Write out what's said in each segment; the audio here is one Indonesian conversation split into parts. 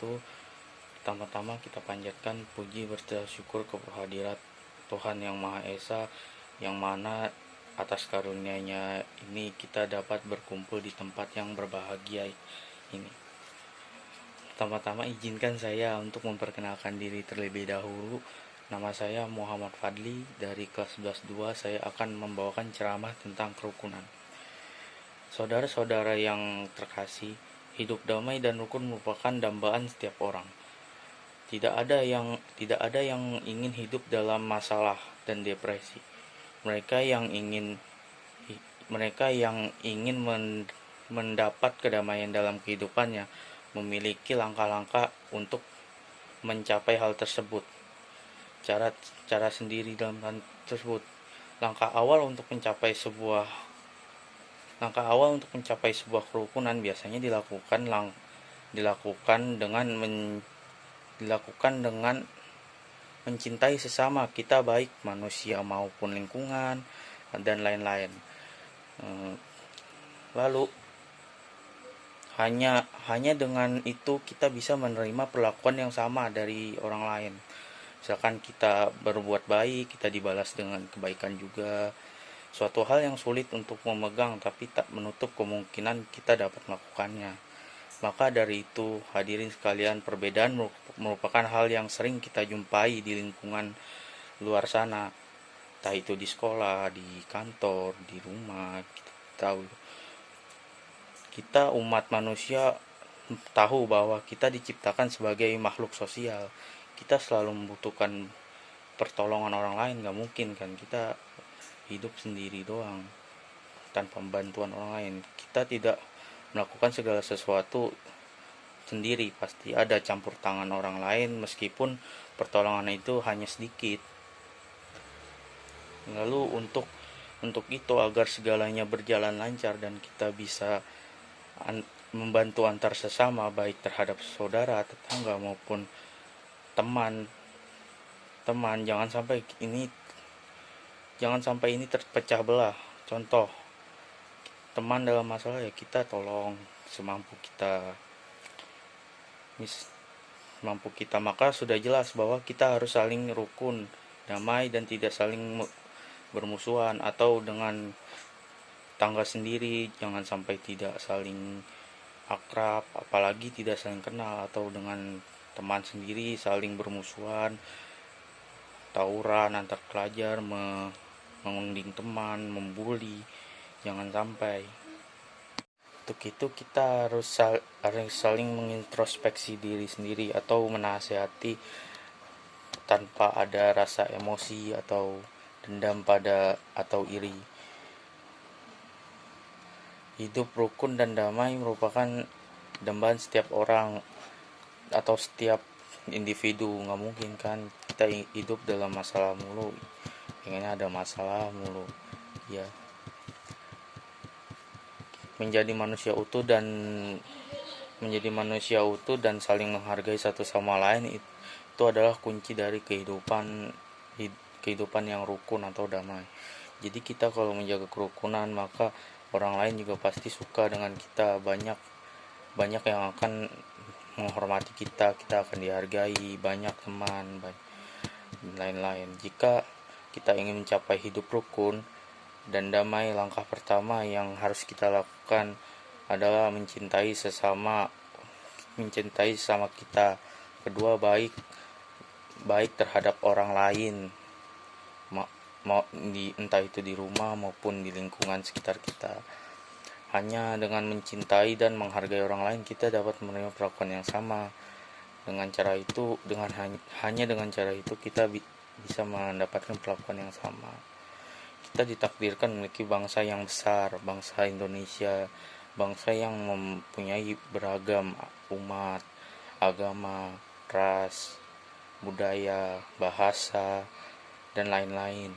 wabarakatuh. Pertama-tama kita panjatkan puji bersyukur kehadirat Tuhan Yang Maha Esa, yang mana atas karunia-Nya ini kita dapat berkumpul di tempat yang berbahagia ini. Pertama-tama izinkan saya untuk memperkenalkan diri terlebih dahulu. Nama saya Muhammad Fadli, dari kelas 11-2. Saya akan membawakan ceramah tentang kerukunan. Saudara-saudara yang terkasih, hidup damai dan rukun merupakan dambaan setiap orang. Tidak ada yang ingin hidup dalam masalah dan depresi. Mereka yang ingin mendapat kedamaian dalam kehidupannya memiliki langkah-langkah untuk mencapai hal tersebut. Cara sendiri dalam hal tersebut. Langkah awal untuk mencapai sebuah kerukunan biasanya dilakukan dengan mencintai sesama kita, baik manusia maupun lingkungan dan lain-lain. Lalu hanya dengan itu kita bisa menerima perlakuan yang sama dari orang lain. Misalkan kita berbuat baik, kita dibalas dengan kebaikan juga. Suatu hal yang sulit untuk memegang, tapi tak menutup kemungkinan kita dapat melakukannya. Maka dari itu, hadirin sekalian, perbedaan merupakan hal yang sering kita jumpai di lingkungan luar sana. Entah itu di sekolah, di kantor, di rumah. Kita umat manusia tahu bahwa kita diciptakan sebagai makhluk sosial. Kita selalu membutuhkan pertolongan orang lain. Gak mungkin kan kita hidup sendiri doang tanpa bantuan orang lain. Kita tidak melakukan segala sesuatu sendiri, pasti ada campur tangan orang lain, meskipun pertolongan itu hanya sedikit. Lalu untuk itu, agar segalanya berjalan lancar dan kita bisa membantu antar sesama, baik terhadap saudara, tetangga maupun teman, jangan sampai ini terpecah belah. Contoh, teman dalam masalah, ya kita tolong semampu kita. Maka sudah jelas bahwa kita harus saling rukun, damai, dan tidak saling bermusuhan. Atau dengan tangga sendiri, jangan sampai tidak saling akrab, apalagi tidak saling kenal. Atau dengan teman sendiri saling bermusuhan, tawuran antar pelajar, mengungging teman, membuli. Jangan sampai. Untuk itu kita harus saling mengintrospeksi diri sendiri atau menasehati tanpa ada rasa emosi atau dendam atau iri. Hidup rukun dan damai merupakan dambaan setiap orang atau setiap individu. Nggak mungkin kan kita hidup dalam masalah mulu, pengennya ada masalah mulu ya. Menjadi manusia utuh dan saling menghargai satu sama lain, itu adalah kunci dari kehidupan yang rukun atau damai. Jadi kita kalau menjaga kerukunan, maka orang lain juga pasti suka dengan kita. Banyak yang akan menghormati kita akan dihargai, banyak teman, lain-lain. Jika kita ingin mencapai hidup rukun dan damai, langkah pertama yang harus kita lakukan adalah mencintai sesama kita. Kedua, baik terhadap orang lain, entah itu di rumah maupun di lingkungan sekitar kita. Hanya dengan mencintai dan menghargai orang lain, kita dapat menerima perlakuan yang sama. Dengan cara itu kita bisa mendapatkan perlakuan yang sama. Kita ditakdirkan memiliki bangsa yang besar, bangsa Indonesia, bangsa yang mempunyai beragam umat, agama, ras, budaya, bahasa, dan lain-lain.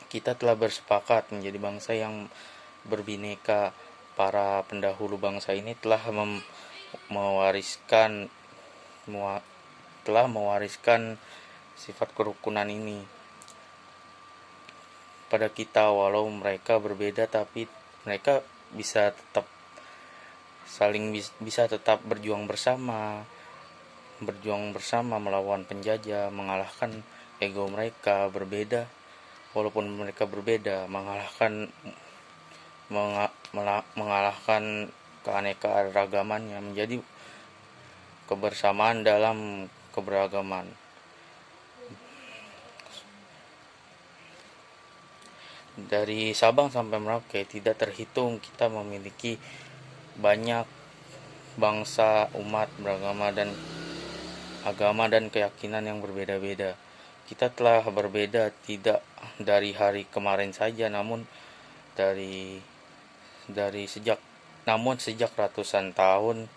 Kita telah bersepakat menjadi bangsa yang berbineka. Para pendahulu bangsa ini telah mewariskan sifat kerukunan ini pada kita. Walau mereka berbeda, tapi mereka bisa tetap bisa tetap berjuang bersama melawan penjajah, mengalahkan ego mereka berbeda. Walaupun mereka berbeda, mengalahkan keanekaragamannya menjadi kebersamaan dalam keberagaman. Dari Sabang sampai Merauke tidak terhitung kita memiliki banyak bangsa, umat agama dan keyakinan yang berbeda-beda. Kita telah berbeda tidak dari hari kemarin saja, namun dari dari sejak sejak ratusan tahun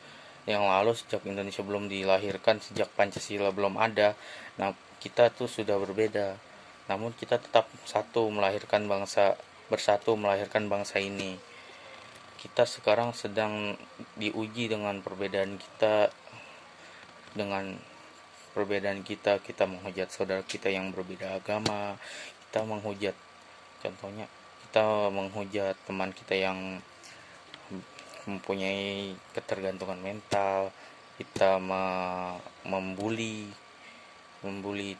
yang lalu, sejak Indonesia belum dilahirkan, sejak Pancasila belum ada. Nah, kita tuh sudah berbeda. Namun kita tetap bersatu melahirkan bangsa ini. Kita sekarang sedang diuji dengan perbedaan kita. Kita menghujat saudara kita yang berbeda agama. Contohnya, kita menghujat teman kita yang mempunyai ketergantungan mental. Kita membuli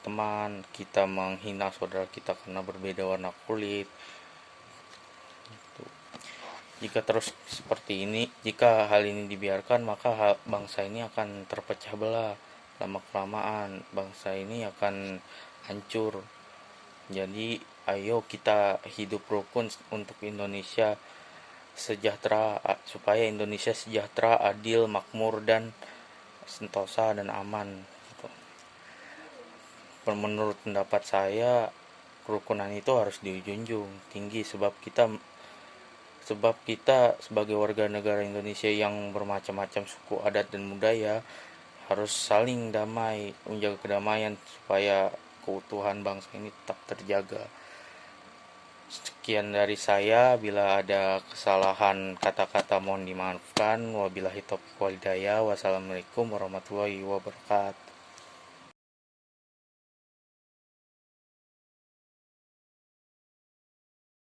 teman kita, menghina saudara kita karena berbeda warna kulit. Jika hal ini dibiarkan, maka bangsa ini akan terpecah belah. Lama kelamaan bangsa ini akan hancur. Jadi ayo kita hidup rukun untuk Indonesia sejahtera, supaya Indonesia sejahtera, adil, makmur, dan sentosa dan aman. Menurut pendapat saya, kerukunan itu harus dijunjung tinggi, sebab kita sebagai warga negara Indonesia yang bermacam-macam suku, adat, dan budaya harus saling damai, menjaga kedamaian supaya keutuhan bangsa ini tetap terjaga. Sekian dari saya. Bila ada kesalahan kata-kata mohon dimaafkan. Wabillahi taufiq wal hidayah. Wassalamualaikum warahmatullahi wabarakatuh.